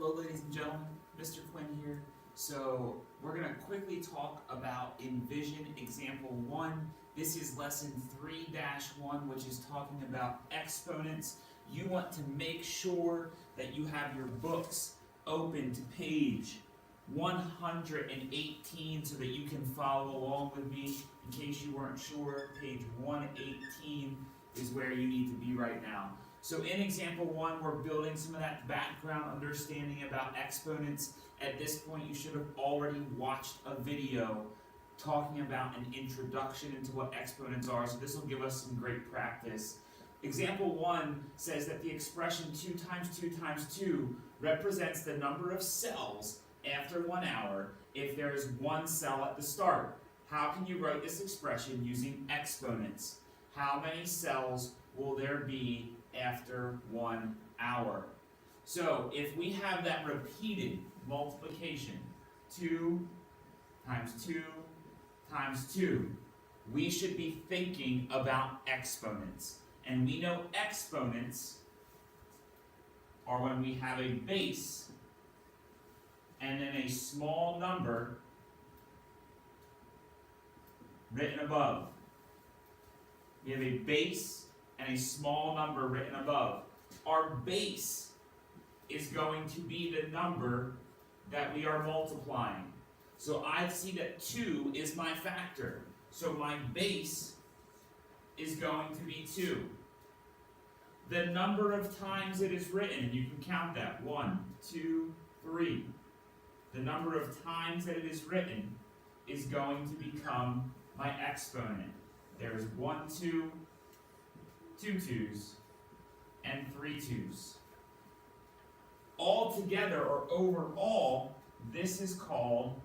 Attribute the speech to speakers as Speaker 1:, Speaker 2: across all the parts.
Speaker 1: Hello ladies and gentlemen, Mr. Quinn here. So we're going to quickly talk about Envision Example 1. This is Lesson 3-1, which is talking about exponents. You want to make sure that you have your books open to page 118 so that you can follow along with me. In case you weren't sure, page 118 is where you need to be right now. So in example 1, we're building some of that background understanding about exponents. At this point, you should have already watched a video talking about an introduction into what exponents are, so this will give us some great practice. Example 1 says that the expression 2 times 2 times 2 represents the number of cells after 1 hour if there is 1 cell at the start. How can you write this expression using exponents? How many cells will there be after 1 hour? So if we have that repeated multiplication, 2 times 2 times 2, we should be thinking about exponents. And we know exponents are when we have a base and then a small number written above. We have a base and a small number written above. Our base is going to be the number that we are multiplying. So I see that 2 is my factor. So my base is going to be 2. The number of times it is written, and you can count that, 1, 2, 3. The number of times that it is written is going to become my exponent. There's 1 2, 2 2s, and 3 2s. Altogether, or overall, this is called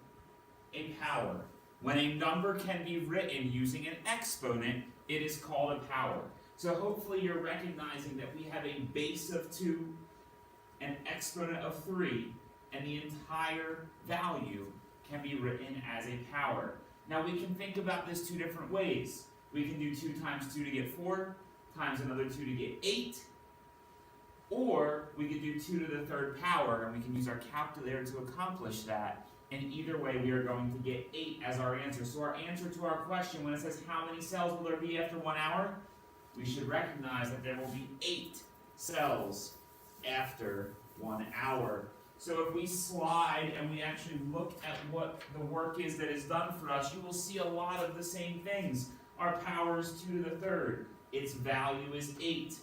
Speaker 1: a power. When a number can be written using an exponent, it is called a power. So hopefully you're recognizing that we have a base of 2, an exponent of 3, and the entire value can be written as a power. Now we can think about this 2 different ways. We can do 2 times 2 to get 4, times another 2 to get 8, or we could do 2 to the 3rd power, and we can use our calculator to accomplish that. And either way, we are going to get 8 as our answer. So our answer to our question, when it says how many cells will there be after 1 hour, we should recognize that there will be 8 cells after 1 hour. So if we slide and we actually look at what the work is that is done for us, you will see a lot of the same things. Our power is 2 to the 3rd. Its value is 8.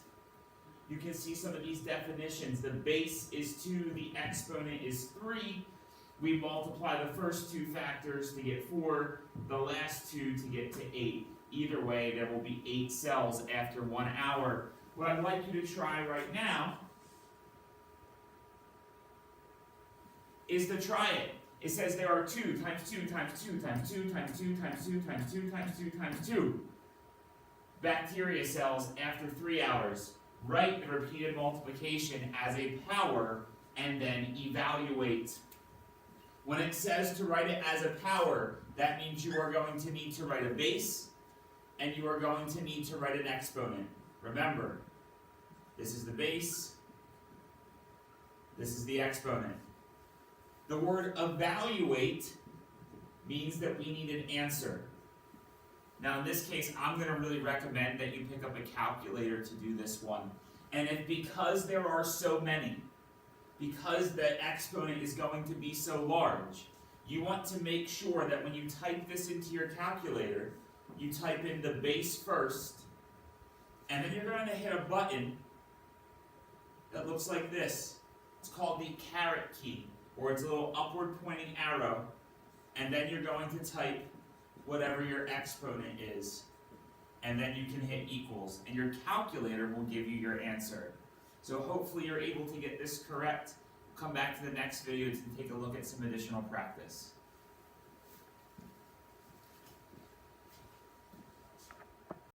Speaker 1: You can see some of these definitions. The base is 2, the exponent is 3. We multiply the first 2 factors to get 4, the last 2 to get to 8. Either way, there will be 8 cells after 1 hour. What I'd like you to try right now is to try it. It says there are 2 times 2 times 2 times 2 times 2 times 2 times 2 times 2 times 2 bacteria cells after 3 hours. Write the repeated multiplication as a power and then evaluate. When it says to write it as a power, that means you are going to need to write a base and you are going to need to write an exponent. Remember, this is the base, this is the exponent. The word evaluate means that we need an answer. Now in this case, I'm going to really recommend that you pick up a calculator to do this one. And if because there are so many, because the exponent is going to be so large, you want to make sure that when you type this into your calculator, you type in the base first, and then you're going to hit a button that looks like this. It's called the caret key, or it's a little upward pointing arrow, and then you're going to type whatever your exponent is, and then you can hit equals, and your calculator will give you your answer. So hopefully you're able to get this correct. Come back to the next video to take a look at some additional practice.